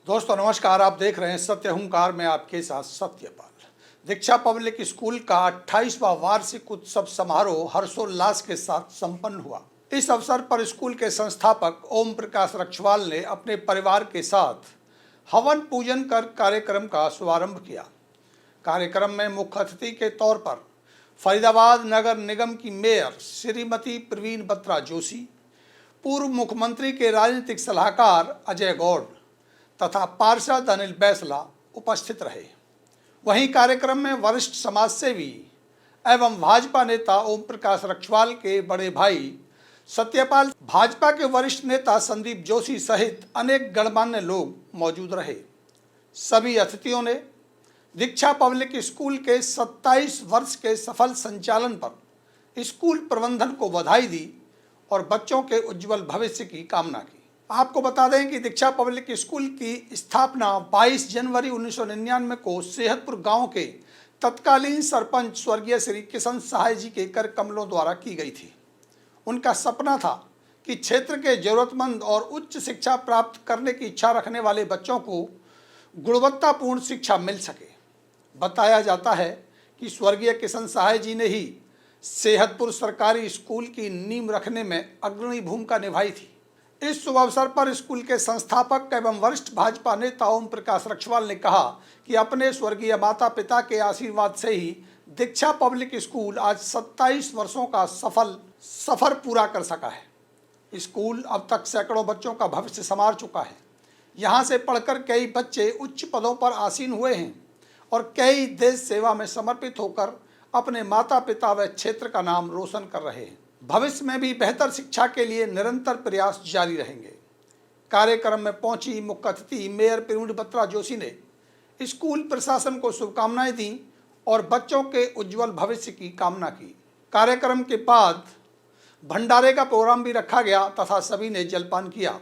दोस्तों नमस्कार, आप देख रहे हैं सत्य हुंकार में आपके साथ सत्यपाल। दीक्षा पब्लिक स्कूल का 28वां वार्षिक उत्सव समारोह हर्षोल्लास के साथ संपन्न हुआ। इस अवसर पर स्कूल के संस्थापक ओम प्रकाश रक्षवाल ने अपने परिवार के साथ हवन पूजन कर कार्यक्रम का शुभारंभ किया। कार्यक्रम में मुख्य अतिथि के तौर पर फरीदाबाद नगर निगम की मेयर श्रीमती प्रवीण बत्रा जोशी, पूर्व मुख्यमंत्री के राजनीतिक सलाहकार अजय गौड़ तथा पार्षद अनिल बैसला उपस्थित रहे। वहीं कार्यक्रम में वरिष्ठ समाजसेवी एवं भाजपा नेता ओम प्रकाश रक्षवाल के बड़े भाई सत्यपाल, भाजपा के वरिष्ठ नेता संदीप जोशी सहित अनेक गणमान्य लोग मौजूद रहे। सभी अतिथियों ने दीक्षा पब्लिक स्कूल के 27 वर्ष के सफल संचालन पर स्कूल प्रबंधन को बधाई दी और बच्चों के उज्जवल भविष्य की कामना की। आपको बता दें कि दीक्षा पब्लिक स्कूल की स्थापना 22 जनवरी 1999 को सेहतपुर गांव के तत्कालीन सरपंच स्वर्गीय श्री किशन सहाय जी के कर कमलों द्वारा की गई थी। उनका सपना था कि क्षेत्र के जरूरतमंद और उच्च शिक्षा प्राप्त करने की इच्छा रखने वाले बच्चों को गुणवत्तापूर्ण शिक्षा मिल सके। बताया जाता है कि स्वर्गीय किशन सहाय जी ने ही सेहतपुर सरकारी स्कूल की नींव रखने में अग्रणी भूमिका निभाई थी। इस शुभ अवसर पर स्कूल के संस्थापक एवं वरिष्ठ भाजपा नेता ओम प्रकाश रक्षवाल ने कहा कि अपने स्वर्गीय माता पिता के आशीर्वाद से ही दीक्षा पब्लिक स्कूल आज 27 वर्षों का सफर पूरा कर सका है। स्कूल अब तक सैकड़ों बच्चों का भविष्य संवार चुका है। यहाँ से पढ़कर कई बच्चे उच्च पदों पर आसीन हुए हैं और कई देश सेवा में समर्पित होकर अपने माता पिता व क्षेत्र का नाम रोशन कर रहे हैं। भविष्य में भी बेहतर शिक्षा के लिए निरंतर प्रयास जारी रहेंगे। कार्यक्रम में पहुंची मुख्य अतिथि मेयर प्रवीण बत्रा जोशी ने स्कूल प्रशासन को शुभकामनाएं दी और बच्चों के उज्जवल भविष्य की कामना की। कार्यक्रम के बाद भंडारे का प्रोग्राम भी रखा गया तथा सभी ने जलपान किया।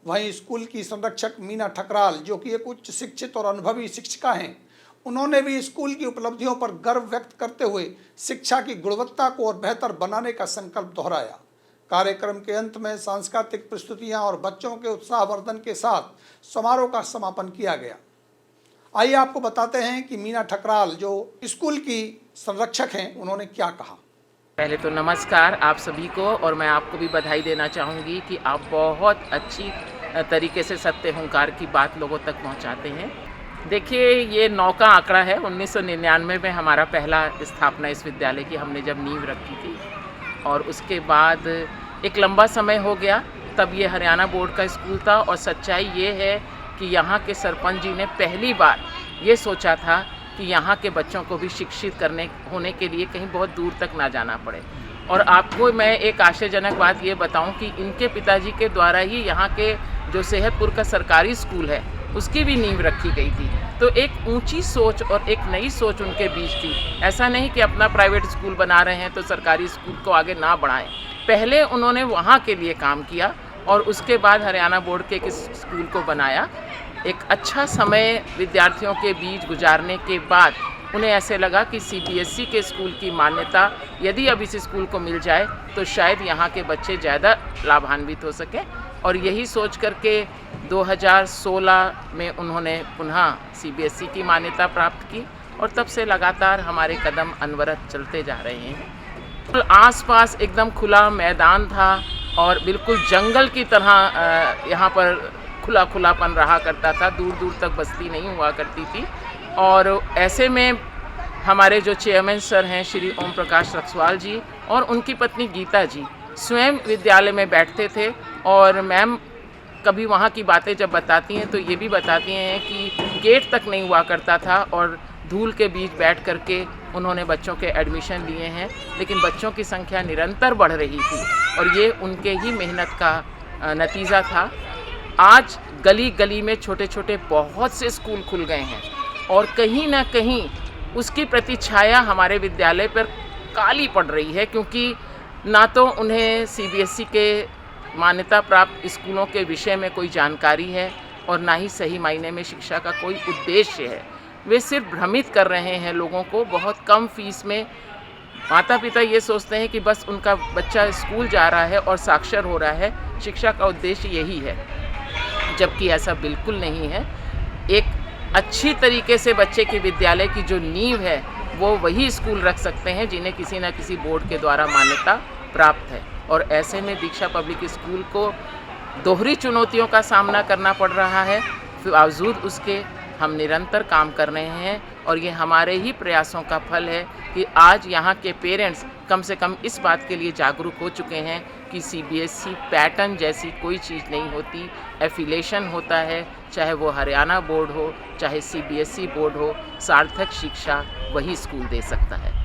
वहीं स्कूल की संरक्षक मीना ठकराल, जो कि एक उच्च शिक्षित और अनुभवी शिक्षिका हैं, उन्होंने भी स्कूल की उपलब्धियों पर गर्व व्यक्त करते हुए शिक्षा की गुणवत्ता को और बेहतर बनाने का संकल्प दोहराया। कार्यक्रम के अंत में सांस्कृतिक प्रस्तुतियां और बच्चों के उत्साहवर्धन के साथ समारोह का समापन किया गया। आइए आपको बताते हैं कि मीना ठकराल, जो स्कूल की संरक्षक हैं, उन्होंने क्या कहा। पहले तो नमस्कार आप सभी को, और मैं आपको भी बधाई देना चाहूँगी कि आप बहुत अच्छी तरीके से सत्य हुंकार की बात लोगों तक पहुँचाते हैं। देखिए, ये 9 का आंकड़ा है। 1999 में हमारा पहला स्थापना इस विद्यालय की हमने जब नींव रखी थी, और उसके बाद एक लंबा समय हो गया। तब ये हरियाणा बोर्ड का स्कूल था, और सच्चाई ये है कि यहाँ के सरपंच जी ने पहली बार ये सोचा था कि यहाँ के बच्चों को भी शिक्षित होने के लिए कहीं बहुत दूर तक ना जाना पड़े। और आपको मैं एक आश्चर्यजनक बात ये बताऊं कि इनके पिताजी के द्वारा ही यहाँ के जो सेहतपुर का सरकारी स्कूल है उसकी भी नींव रखी गई थी। तो एक ऊंची सोच और एक नई सोच उनके बीच थी। ऐसा नहीं कि अपना प्राइवेट स्कूल बना रहे हैं तो सरकारी स्कूल को आगे ना बढ़ाएं। पहले उन्होंने वहाँ के लिए काम किया और उसके बाद हरियाणा बोर्ड के इस स्कूल को बनाया। एक अच्छा समय विद्यार्थियों के बीच गुजारने के बाद उन्हें ऐसे लगा कि CBSE के स्कूल की मान्यता यदि अब इस स्कूल को मिल जाए तो शायद यहाँ के बच्चे ज़्यादा लाभान्वित हो सकें। और यही सोच करके 2016 में उन्होंने पुनः CBSE की मान्यता प्राप्त की, और तब से लगातार हमारे कदम अनवरत चलते जा रहे हैं। आसपास एकदम खुला मैदान था और बिल्कुल जंगल की तरह यहाँ पर खुलापन रहा करता था। दूर दूर तक बस्ती नहीं हुआ करती थी। और ऐसे में हमारे जो चेयरमैन सर हैं श्री ओम प्रकाश रक्षवाल जी और उनकी पत्नी गीता जी स्वयं विद्यालय में बैठते थे। और मैम कभी वहाँ की बातें जब बताती हैं तो ये भी बताती हैं कि गेट तक नहीं हुआ करता था और धूल के बीच बैठ करके उन्होंने बच्चों के एडमिशन लिए हैं, लेकिन बच्चों की संख्या निरंतर बढ़ रही थी और ये उनके ही मेहनत का नतीजा था। आज गली गली में छोटे छोटे बहुत से स्कूल खुल गए हैं और कहीं ना कहीं उसकी प्रतिछाया हमारे विद्यालय पर काली पड़ रही है, क्योंकि ना तो उन्हें CBSE के मान्यता प्राप्त स्कूलों के विषय में कोई जानकारी है और ना ही सही मायने में शिक्षा का कोई उद्देश्य है। वे सिर्फ भ्रमित कर रहे हैं लोगों को। बहुत कम फीस में माता पिता ये सोचते हैं कि बस उनका बच्चा स्कूल जा रहा है और साक्षर हो रहा है। शिक्षा का उद्देश्य यही है। जबकि ऐसा बिल्कुल नहीं है। एक अच्छी तरीके से बच्चे के विद्यालय की जो नींव है वो वही स्कूल रख सकते हैं जिन्हें किसी न किसी बोर्ड के द्वारा मान्यता प्राप्त है। और ऐसे में दीक्षा पब्लिक स्कूल को दोहरी चुनौतियों का सामना करना पड़ रहा है, बावजूद उसके हम निरंतर काम कर रहे हैं और ये हमारे ही प्रयासों का फल है कि आज यहाँ के पेरेंट्स कम से कम इस बात के लिए जागरूक हो चुके हैं कि सीबीएसई पैटर्न जैसी कोई चीज़ नहीं होती, एफिलेशन होता है, चाहे वो हरियाणा बोर्ड हो चाहे सीबीएसई बोर्ड हो, सार्थक शिक्षा वही स्कूल दे सकता है।